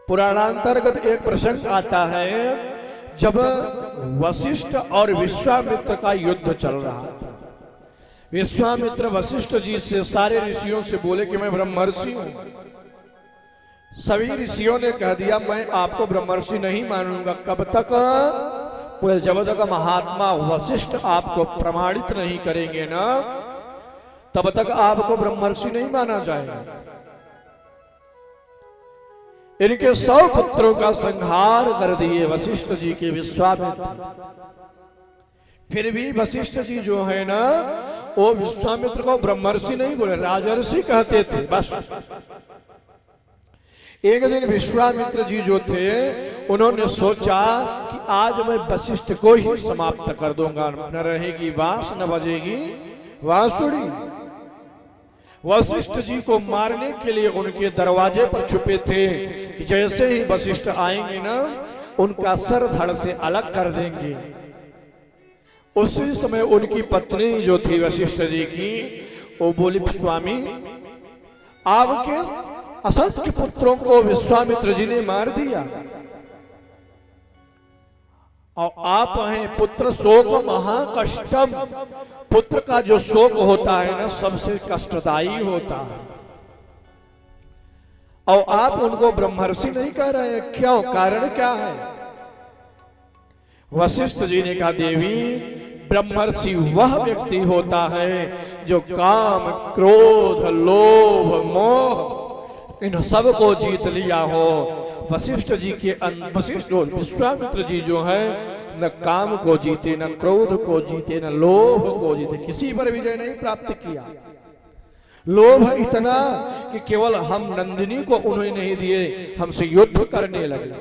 पुराणांतर्गत एक प्रसंग आता है, जब वशिष्ठ और विश्वामित्र का युद्ध चल रहा था। विश्वामित्र वशिष्ठ जी से सारे ऋषियों से बोले कि मैं ब्रह्मर्षि हूं। सभी ऋषियों ने कह दिया मैं आपको ब्रह्मर्षि नहीं मानूंगा। कब तक? बोले जब तक महात्मा वशिष्ठ आपको प्रमाणित नहीं करेंगे ना, तब तक आपको ब्रह्मर्षि नहीं माना जाएगा। इनके 100 पुत्रों का संहार कर दिए वशिष्ठ जी के विश्वामित्र। फिर भी वशिष्ठ जी जो है ना, वो विश्वामित्र को ब्रह्मर्षि नहीं बोले, राजर्षि कहते थे बस। एक दिन विश्वामित्र जी जो थे, उन्होंने सोचा कि आज मैं वशिष्ठ को ही समाप्त कर दूंगा। न रहेगी बांस न बजेगी बांसुरी। वशिष्ठ जी को मारने के लिए उनके दरवाजे पर छुपे थे कि जैसे ही वशिष्ठ आएंगे ना, उनका सर धड़ से अलग कर देंगे। उसी समय उनकी पत्नी जो थी वशिष्ठ जी की, वो बोली स्वामी आपके असंख्य पुत्रों को विश्वामित्र जी ने मार दिया और आप हैं पुत्र शोक महाकष्टम। पुत्र का जो शोक होता है ना, सबसे कष्टदायी होता है। और आप उनको ब्रह्मर्षि नहीं कह रहे हैं, क्यों? कारण क्या है? वशिष्ठ जी ने कहा देवी, ब्रह्मर्षि वह व्यक्ति होता है जो काम क्रोध लोभ मोह इन सब को जीत लिया हो। वशिष्ठ जी के वशिष्ठ विश्वामित्र जी जो है, न काम को जीते, न क्रोध को जीते, न लोभ को जीते, किसी पर विजय नहीं प्राप्त किया। लोभ इतना कि केवल हम नंदिनी को उन्हें नहीं दिए, हमसे युद्ध करने लगे।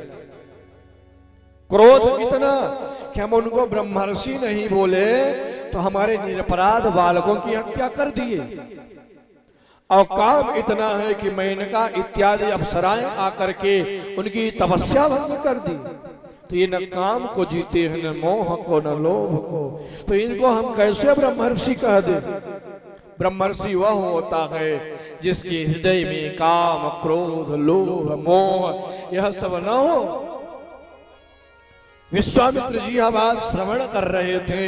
क्रोध इतना कि हम उनको ब्रह्मर्षि नहीं बोले तो हमारे निरपराध बालकों की हत्या कर दिए। और काम इतना है कि मेनका इत्यादि अप्सराएं आकर के उनकी तपस्या भंग कर दी। तो ये न काम को जीते हैं, न मोह को, न लोभ को, तो इनको हम कैसे ब्रह्मर्षि कह दे? ब्रह्मर्षि वह होता है जिसके हृदय में काम क्रोध लोभ मोह यह सब न हो। विश्वामित्र जी अब आज श्रवण कर रहे थे।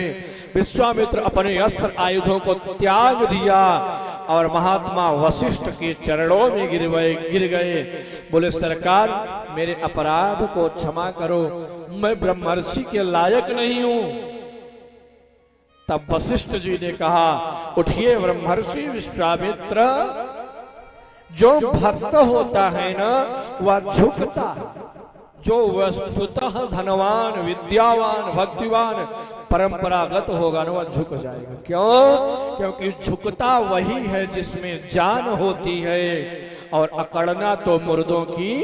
विश्वामित्र अपने अस्त्र आयुधों को त्याग दिया और महात्मा वशिष्ठ के चरणों में गिर गए। बोले सरकार मेरे अपराध को क्षमा करो, मैं ब्रह्मर्षि के लायक नहीं हूं। तब वशिष्ठ जी ने कहा उठिए ब्रह्मर्षि विश्वामित्र, जो भक्त होता है ना वह झुकता है। जो वस्तुतः धनवान विद्यावान भक्तिवान परंपरागत होगा ना, वह झुक जाएगा। क्यों? क्योंकि झुकता वही है जिसमें जान होती है, और अकड़ना तो मुर्दों की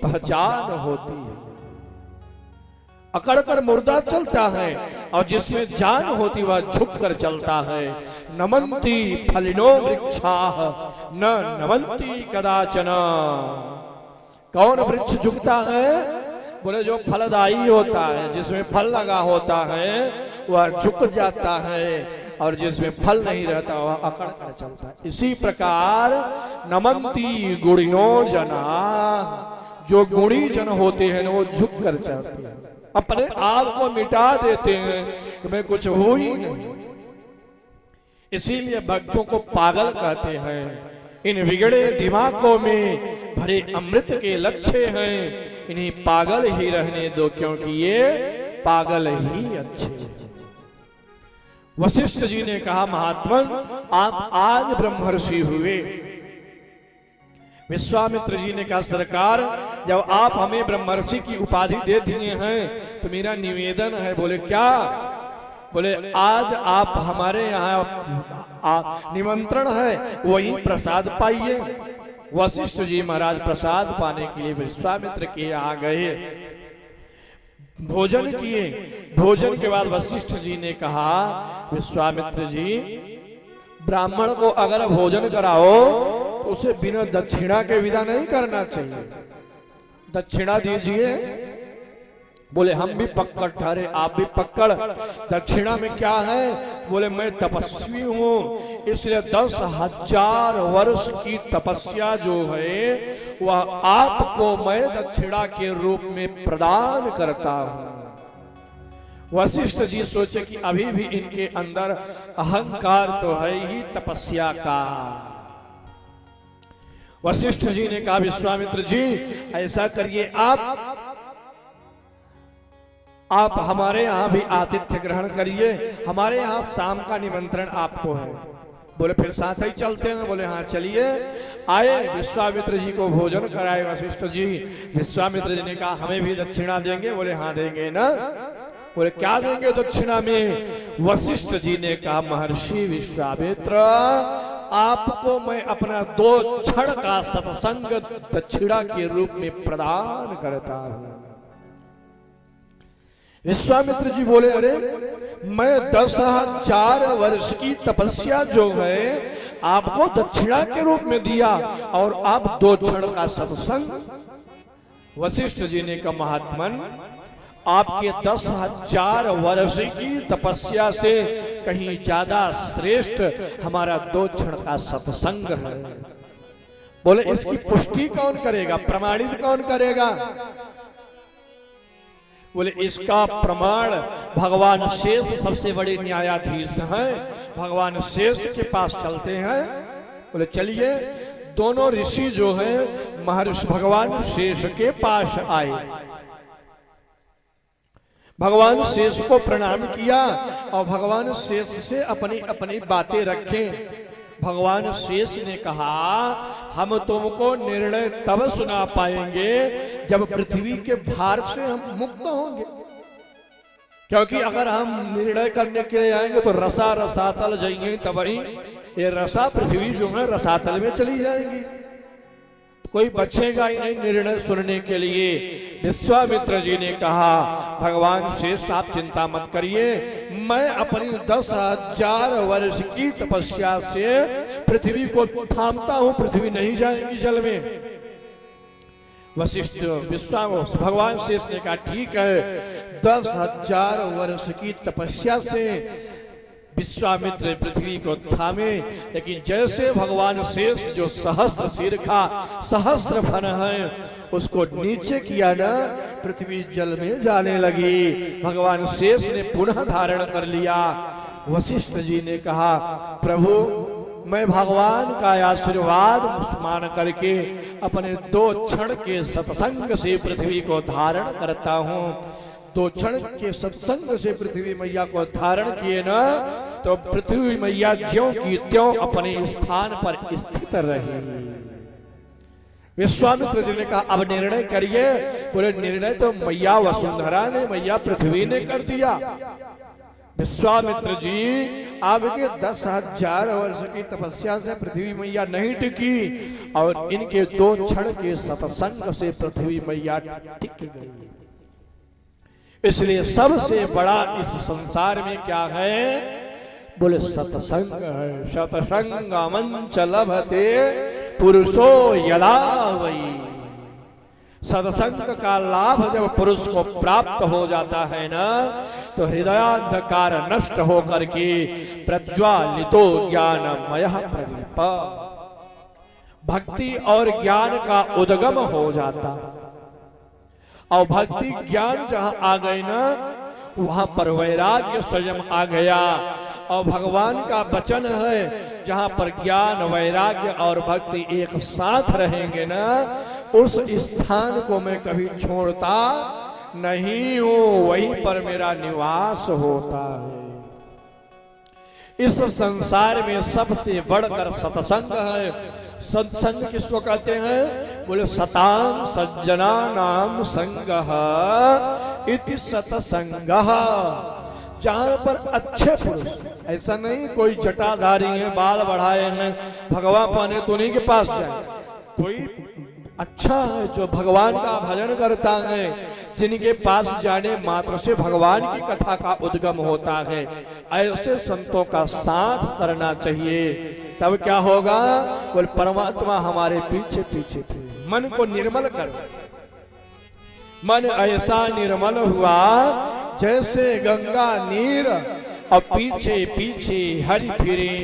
पहचान होती है। अकड़ कर मुर्दा चलता है और जिसमें जान होती वह झुक कर चलता है। नमन्ति फलिनो वृक्षाः न नमन्ति कदाचन। कौन वृक्ष झुकता है? बोले जो फलदायी होता है, जिसमें फल लगा होता है वह झुक जाता है, और जिसमें फल नहीं रहता वह अकड़ कर चलता है। इसी प्रकार नमन्ति गुणिनो जना, जो गुणी जन होते हैं वो झुक कर चलते हैं, अपने आप को मिटा देते हैं कि मैं कुछ हूं ही नहीं। इसीलिए भक्तों को पागल कहते हैं। इन बिगड़े दिमागों में भरे अमृत के लक्ष्य हैं, इन्हीं पागल ही रहने दो, क्योंकि ये पागल ही अच्छे हैं। वशिष्ठ जी ने कहा महात्मन आप आज ब्रह्मर्षि हुए। विश्वामित्र जी ने कहा सरकार जब आप हमें ब्रह्मर्षि की उपाधि दे दिए हैं तो मेरा निवेदन है। बोले क्या? बोले आज आप हमारे यहाँ निमंत्रण है, वही प्रसाद पाइए। वशिष्ठ जी महाराज प्रसाद पाने के लिए विश्वामित्र के यहाँ गए, भोजन किए। भोजन के बाद वशिष्ठ जी ने कहा विश्वामित्र जी, ब्राह्मण को अगर भोजन कराओ तो उसे बिना दक्षिणा के विदा नहीं करना चाहिए, दक्षिणा दीजिए। बोले हम भी पक्कड़ ठहरे, आप भी पक्कड़। दक्षिणा में क्या है? बोले मैं तपस्वी हूं, इसलिए 10,000 वर्ष की तपस्या जो है वह आपको मैं दक्षिणा के रूप में प्रदान करता हूं। वशिष्ठ जी सोचे कि अभी भी इनके अंदर अहंकार तो है ही तपस्या का। वशिष्ठ जी ने कहा विश्वामित्र जी ऐसा करिए, आप हमारे यहाँ भी आतिथ्य ग्रहण करिए, हमारे यहाँ शाम का निमंत्रण आपको है। बोले फिर साथ ही चलते हैं। बोले हाँ चलिए। आए, विश्वामित्र जी को भोजन कराए वशिष्ठ जी। विश्वामित्र जी ने कहा हमें भी दक्षिणा देंगे? बोले हाँ देंगे ना। बोले क्या देंगे दक्षिणा में? वशिष्ठ जी ने कहा महर्षि विश्वामित्र आपको मैं अपना 2 क्षण का सत्संग दक्षिणा के रूप में प्रदान करता हूं। विश्वामित्र जी बोले अरे मैं 10,000 वर्ष की तपस्या जो है आपको दक्षिणा के रूप में दिया और आप 2 क्षण का सत्संग। वशिष्ठ जी ने कहा महात्मन आपके 10,000 वर्ष की तपस्या से कहीं ज्यादा श्रेष्ठ हमारा 2 क्षण का सत्संग है। बोले इसकी पुष्टि कौन करेगा, प्रमाणित कौन करेगा? बोले इसका प्रमाण भगवान शेष सबसे बड़े न्यायाधीश हैं, भगवान शेष के पास चलते हैं। बोले चलिए। दोनों ऋषि जो हैं महर्षि भगवान शेष के पास आए, भगवान शेष को प्रणाम किया और भगवान शेष से अपनी अपनी बातें रखें। भगवान शेष ने कहा हम तुमको निर्णय तब सुना पाएंगे जब पृथ्वी के भार से हम मुक्त होंगे, क्योंकि अगर हम निर्णय करने के लिए आएंगे तो रसा रसातल जाएंगे, तब ही ये रसा पृथ्वी जो है रसातल में चली जाएगी, कोई बचेगा ही नहीं निर्णय सुनने के लिए। विश्वामित्र जी ने कहा भगवान शेष आप चिंता मत करिए, मैं अपनी 10,000 वर्ष की तपस्या से पृथ्वी को थामता हूं, पृथ्वी नहीं जाएगी जल में। वशिष्ठ भगवान शेष ने कहा ठीक है। 10,000 वर्ष की तपस्या से विश्वामित्र पृथ्वी को थामे, लेकिन जैसे भगवान शेष जो सहस्त्र सिर का सहस्त्र फन है उसको नीचे किया ना, पृथ्वी जल में जाने लगी। भगवान शेष ने पुनः धारण कर लिया। वशिष्ठ जी ने कहा प्रभु मैं भगवान का आशीर्वाद मान करके अपने 2 क्षण के सत्संग से पृथ्वी को धारण करता हूं। 2 क्षण के सत्संग से पृथ्वी मैया को धारण किए ना तो पृथ्वी मैया ज्यों की त्यों अपने स्थान पर स्थित रही। विश्वामित्र जी ने कहा अब निर्णय करिए। बोले निर्णय तो मैया वसुंधरा ने, मैया पृथ्वी ने कर दिया। विश्वामित्र जी आपके 10,000 वर्ष की तपस्या से पृथ्वी मैया नहीं टिकी और इनके 2 क्षण के सत्संग से पृथ्वी मैया टिक गई। इसलिए सबसे बड़ा इस संसार में क्या है? बोले सत्संग है। सत्संगमं च लभते पुरुषो यदा वै। सत्संग का लाभ जब पुरुष को प्राप्त हो जाता है ना तो हृदयांधकार नष्ट होकर के प्रज्वालितो ज्ञानमय प्रदीप, भक्ति और ज्ञान का उद्गम हो जाता। और भक्ति ज्ञान जहां आ गए ना वहां पर वैराग्य स्वयं आ गया। और भगवान का वचन है जहां पर ज्ञान वैराग्य और भक्ति एक साथ रहेंगे ना उस स्थान को मैं कभी छोड़ता नहीं हूं, वहीं पर मेरा निवास होता है। इस संसार में सबसे बढ़कर सत्संग है। सत्संग किसको कहते हैं? बोले सतां सज्जना नाम संगः इति सत्संगः। जहां पर अच्छे पुरुष, ऐसा नहीं कोई जटाधारी है बाल बढ़ाए हैं भगवान पाने तो नहीं के पास जाए, कोई अच्छा है जो भगवान का भजन करता है, जिनके पास जाने मात्र से भगवान की कथा का उद्गम होता है, ऐसे संतों का साथ करना चाहिए। तब क्या होगा? बोल परमात्मा हमारे पीछे पीछे मन को निर्मल कर। मन ऐसा निर्मल हुआ जैसे गंगा नीर और पीछे पीछे हरि फिरे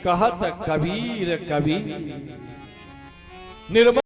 कहत कबीर कबीर निर्मल